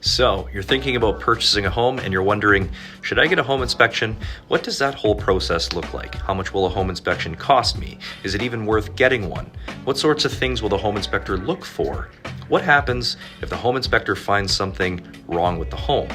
So, you're thinking about purchasing a home and you're wondering, should I get a home inspection? What does that whole process look like? How much will a home inspection cost me? Is it even worth getting one? What sorts of things will the home inspector look for? What happens if the home inspector finds something wrong with the home?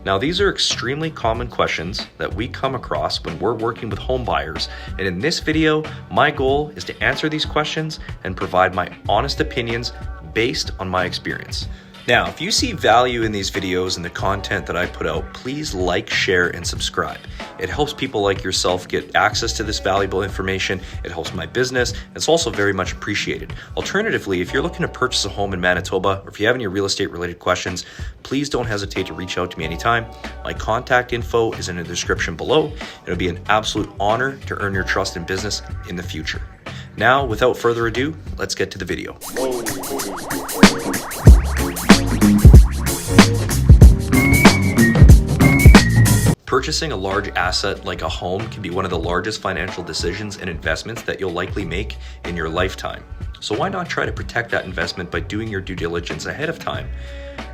Now, these are extremely common questions that we come across when we're working with home buyers. And in this video, my goal is to answer these questions and provide my honest opinions based on my experience. Now, if you see value in these videos and the content that I put out, please like, share, and subscribe. It helps people like yourself get access to this valuable information. It helps my business. It's also very much appreciated. Alternatively, if you're looking to purchase a home in Manitoba, or if you have any real estate related questions, please don't hesitate to reach out to me anytime. My contact info is in the description below. It'll be an absolute honor to earn your trust in business in the future. Now, without further ado, let's get to the video. Purchasing a large asset like a home can be one of the largest financial decisions and investments that you'll likely make in your lifetime. So why not try to protect that investment by doing your due diligence ahead of time?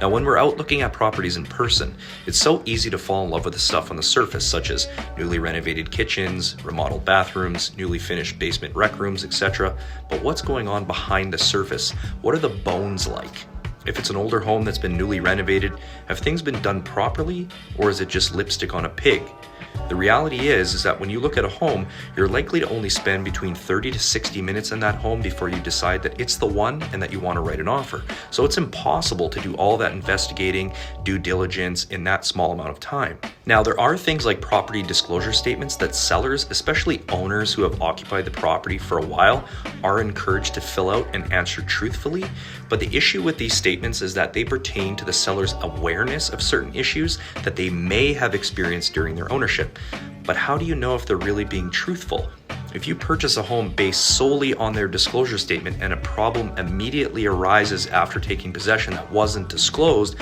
Now, when we're out looking at properties in person, it's so easy to fall in love with the stuff on the surface, such as newly renovated kitchens, remodeled bathrooms, newly finished basement rec rooms, etc. But what's going on behind the surface? What are the bones like? If it's an older home that's been newly renovated, have things been done properly, or is it just lipstick on a pig? The reality is that when you look at a home, you're likely to only spend between 30 to 60 minutes in that home before you decide that it's the one and that you want to write an offer. So it's impossible to do all that investigating, due diligence in that small amount of time. Now, there are things like property disclosure statements that sellers, especially owners who have occupied the property for a while, are encouraged to fill out and answer truthfully. But the issue with these statements is that they pertain to the seller's awareness of certain issues that they may have experienced during their ownership. But how do you know if they're really being truthful? If you purchase a home based solely on their disclosure statement and a problem immediately arises after taking possession that wasn't disclosed,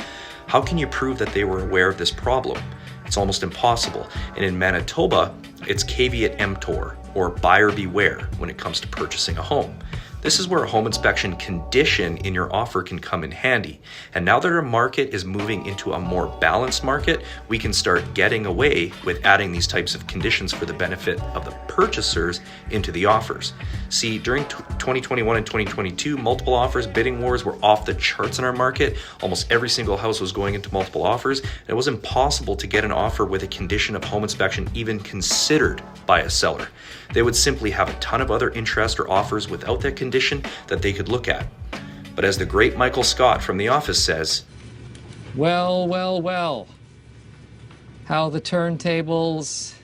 how can you prove that they were aware of this problem? It's almost impossible. And in Manitoba, it's caveat emptor, or buyer beware, when it comes to purchasing a home. This is where a home inspection condition in your offer can come in handy. And now that our market is moving into a more balanced market, we can start getting away with adding these types of conditions for the benefit of the purchasers into the offers. See, during 2021 and 2022, multiple offers, bidding wars were off the charts in our market. Almost every single house was going into multiple offers. And it was impossible to get an offer with a condition of home inspection even considered by a seller. They would simply have a ton of other interest or offers without that condition that they could look at. But as the great Michael Scott from The Office says, Well, how the turntables.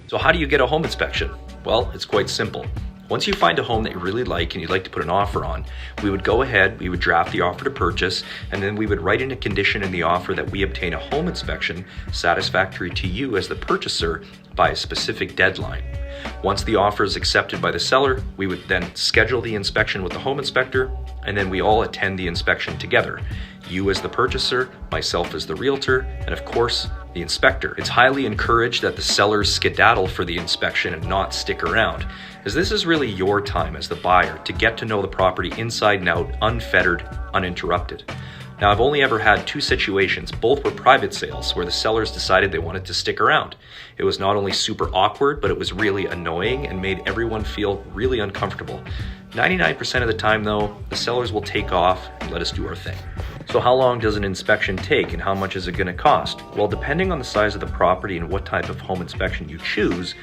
So how do you get a home inspection? Well, it's quite simple. Once you find a home that you really like and you'd like to put an offer on, we would go ahead, we would draft the offer to purchase, and then we would write in a condition in the offer that we obtain a home inspection satisfactory to you as the purchaser by a specific deadline. Once the offer is accepted by the seller, we would then schedule the inspection with the home inspector, and then we all attend the inspection together. You as the purchaser, myself as the realtor, and of course, the inspector. It's highly encouraged that the sellers skedaddle for the inspection and not stick around, as this is really your time as the buyer to get to know the property inside and out, unfettered, uninterrupted. Now, I've only ever had two situations. Both were private sales where the sellers decided they wanted to stick around. It was not only super awkward, but it was really annoying and made everyone feel really uncomfortable. 99% of the time though, the sellers will take off and let us do our thing. So how long does an inspection take and how much is it going to cost? Well, depending on the size of the property and what type of home inspection you choose,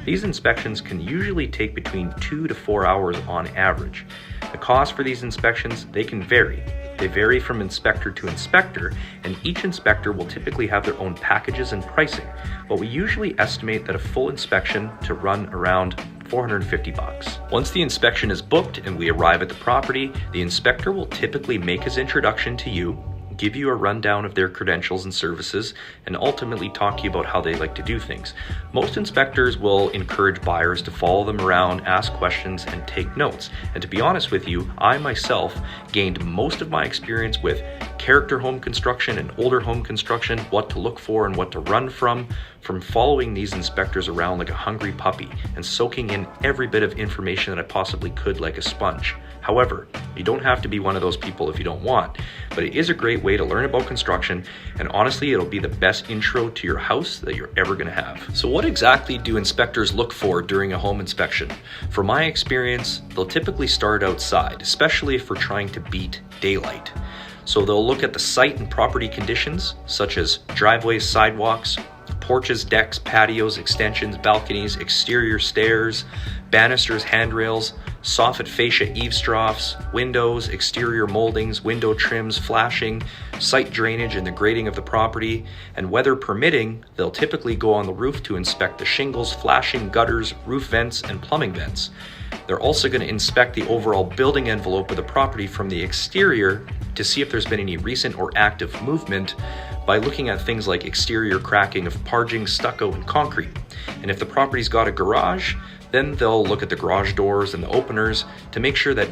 these inspections can usually take between 2 to 4 hours on average. The cost for these inspections, they can vary. They vary from inspector to inspector, and each inspector will typically have their own packages and pricing, but we usually estimate that a full inspection to run around $450. Once the inspection is booked and we arrive at the property, the inspector will typically make his introduction to you, give you a rundown of their credentials and services, and ultimately talk to you about how they like to do things. Most inspectors will encourage buyers to follow them around, ask questions, and take notes. And to be honest with you, I myself gained most of my experience with character home construction and older home construction, what to look for and what to run from from following these inspectors around like a hungry puppy and soaking in every bit of information that I possibly could like a sponge. However, you don't have to be one of those people if you don't want, but it is a great way to learn about construction, and honestly, it'll be the best intro to your house that you're ever gonna have. So what exactly do inspectors look for during a home inspection? From my experience, they'll typically start outside, especially if we're trying to beat daylight. So they'll look at the site and property conditions, such as driveways, sidewalks, porches, decks, patios, extensions, balconies, exterior stairs, banisters, handrails, soffit fascia eaves troughs, windows, exterior moldings, window trims, flashing, site drainage and the grading of the property, and weather permitting, they'll typically go on the roof to inspect the shingles, flashing, gutters, roof vents, and plumbing vents. They're also going to inspect the overall building envelope of the property from the exterior to see if there's been any recent or active movement by looking at things like exterior cracking of parging, stucco, and concrete. And if the property's got a garage, then they'll look at the garage doors and the openers to make sure that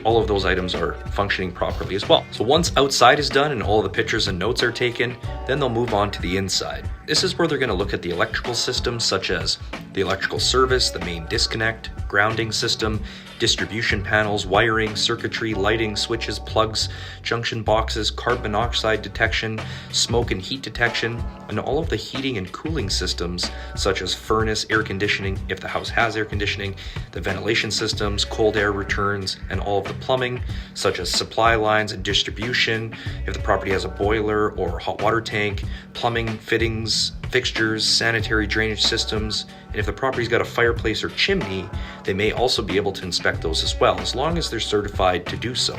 all of those items are functioning properly as well. So once outside is done and all the pictures and notes are taken, then they'll move on to the inside. This is where they're going to look at the electrical systems, such as the electrical service, the main disconnect, grounding system, distribution panels, wiring, circuitry, lighting, switches, plugs, junction boxes, carbon monoxide detection, smoke and heat detection, and all of the heating and cooling systems, such as furnace, air conditioning, if the house has air conditioning, the ventilation systems, cold air returns, and all of the plumbing, such as supply lines and distribution, if the property has a boiler or hot water tank, plumbing, fittings, fixtures, sanitary drainage systems, and if the property's got a fireplace or chimney, they may also be able to inspect those as well, as long as they're certified to do so.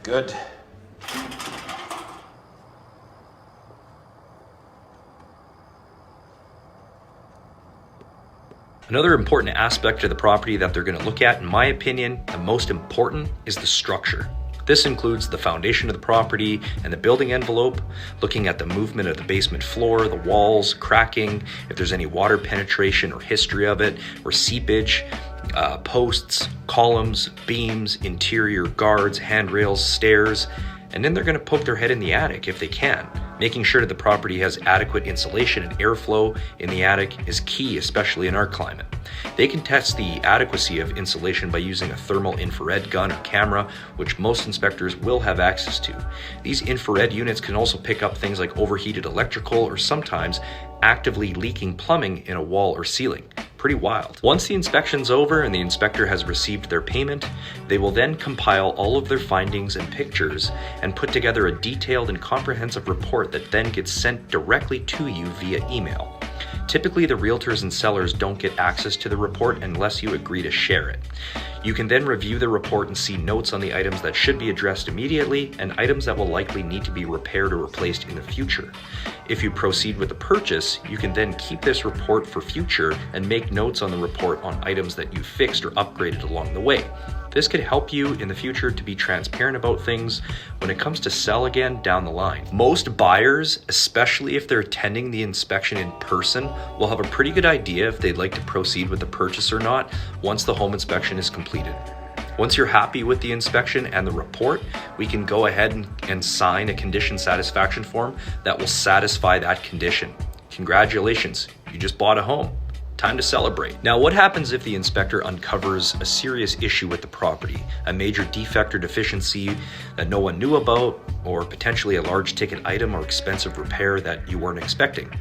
Good. Another important aspect of the property that they're going to look at, in my opinion, the most important, is the structure. This includes the foundation of the property and the building envelope, looking at the movement of the basement floor, the walls, cracking, if there's any water penetration or history of it, or seepage, posts, columns, beams, interior guards, handrails, stairs, and then they're going to poke their head in the attic if they can. Making sure that the property has adequate insulation and airflow in the attic is key, especially in our climate. They can test the adequacy of insulation by using a thermal infrared gun or camera, which most inspectors will have access to. These infrared units can also pick up things like overheated electrical or sometimes actively leaking plumbing in a wall or ceiling. Pretty wild. Once the inspection's over and the inspector has received their payment, they will then compile all of their findings and pictures and put together a detailed and comprehensive report that then gets sent directly to you via email. Typically, the realtors and sellers don't get access to the report unless you agree to share it. You can then review the report and see notes on the items that should be addressed immediately and items that will likely need to be repaired or replaced in the future. If you proceed with the purchase, you can then keep this report for future and make notes on the report on items that you fixed or upgraded along the way. This could help you in the future to be transparent about things when it comes to sell again down the line. Most buyers, especially if they're attending the inspection in person, will have a pretty good idea if they'd like to proceed with the purchase or not once the home inspection is completed. Once you're happy with the inspection and the report, we can go ahead and sign a condition satisfaction form that will satisfy that condition. Congratulations, you just bought a home. Time to celebrate. Now, what happens if the inspector uncovers a serious issue with the property, a major defect or deficiency that no one knew about, or potentially a large ticket item or expensive repair that you weren't expecting?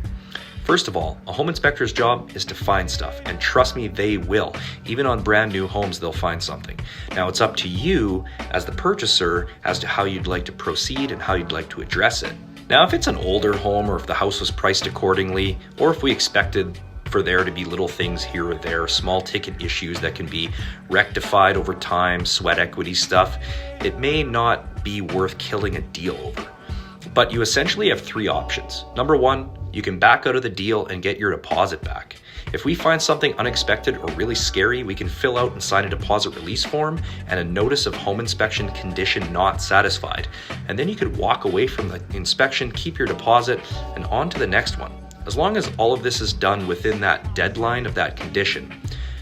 First of all, a home inspector's job is to find stuff, and trust me, they will. Even on brand new homes, they'll find something. Now, it's up to you as the purchaser as to how you'd like to proceed and how you'd like to address it. Now, if it's an older home, or if the house was priced accordingly, or if we expected for there to be little things here or there, small ticket issues that can be rectified over time, sweat equity stuff, it may not be worth killing a deal over. But you essentially have three options. Number one, you can back out of the deal and get your deposit back. If we find something unexpected or really scary, we can fill out and sign a deposit release form and a notice of home inspection condition not satisfied. And then you could walk away from the inspection, keep your deposit, and on to the next one. As long as all of this is done within that deadline of that condition,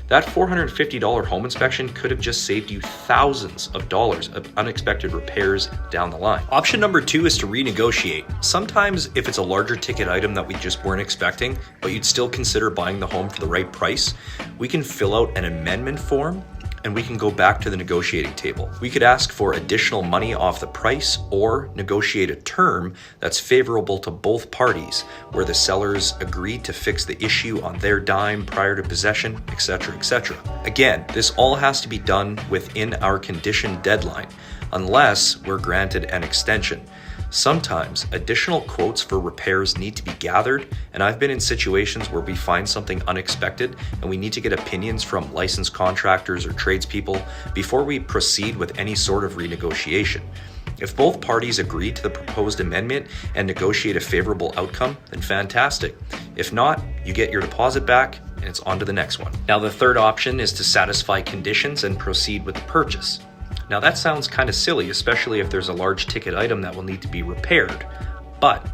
That $450 home inspection could have just saved you thousands of dollars of unexpected repairs down the line. Option number 2 is to renegotiate. Sometimes if it's a larger ticket item that we just weren't expecting, but you'd still consider buying the home for the right price, we can fill out an amendment form and we can go back to the negotiating table. We could ask for additional money off the price or negotiate a term that's favorable to both parties, where the sellers agree to fix the issue on their dime prior to possession, etc., etc. Again, this all has to be done within our condition deadline, unless we're granted an extension. Sometimes additional quotes for repairs need to be gathered, and I've been in situations where we find something unexpected and we need to get opinions from licensed contractors or tradespeople before we proceed with any sort of renegotiation. If both parties agree to the proposed amendment and negotiate a favorable outcome, then fantastic. If not, you get your deposit back and it's on to the next one. Now, the third option is to satisfy conditions and proceed with the purchase. Now that sounds kind of silly, especially if there's a large ticket item that will need to be repaired. But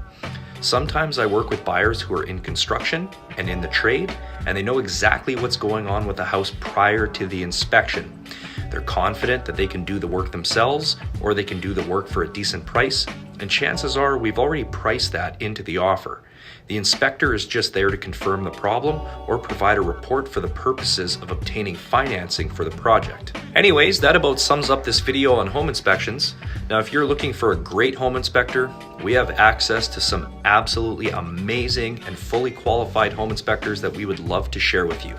sometimes I work with buyers who are in construction and in the trade, and they know exactly what's going on with the house prior to the inspection. They're confident that they can do the work themselves, or they can do the work for a decent price, and chances are we've already priced that into the offer. The inspector is just there to confirm the problem or provide a report for the purposes of obtaining financing for the project. Anyways, that about sums up this video on home inspections. Now, if you're looking for a great home inspector, we have access to some absolutely amazing and fully qualified home inspectors that we would love to share with you.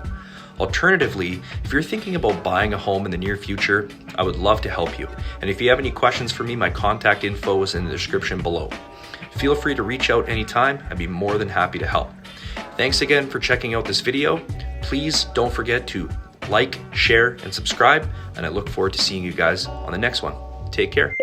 Alternatively, if you're thinking about buying a home in the near future, I would love to help you. And if you have any questions for me, my contact info is in the description below. Feel free to reach out anytime. I'd be more than happy to help. Thanks again for checking out this video. Please don't forget to like, share, and subscribe, and I look forward to seeing you guys on the next one. Take care.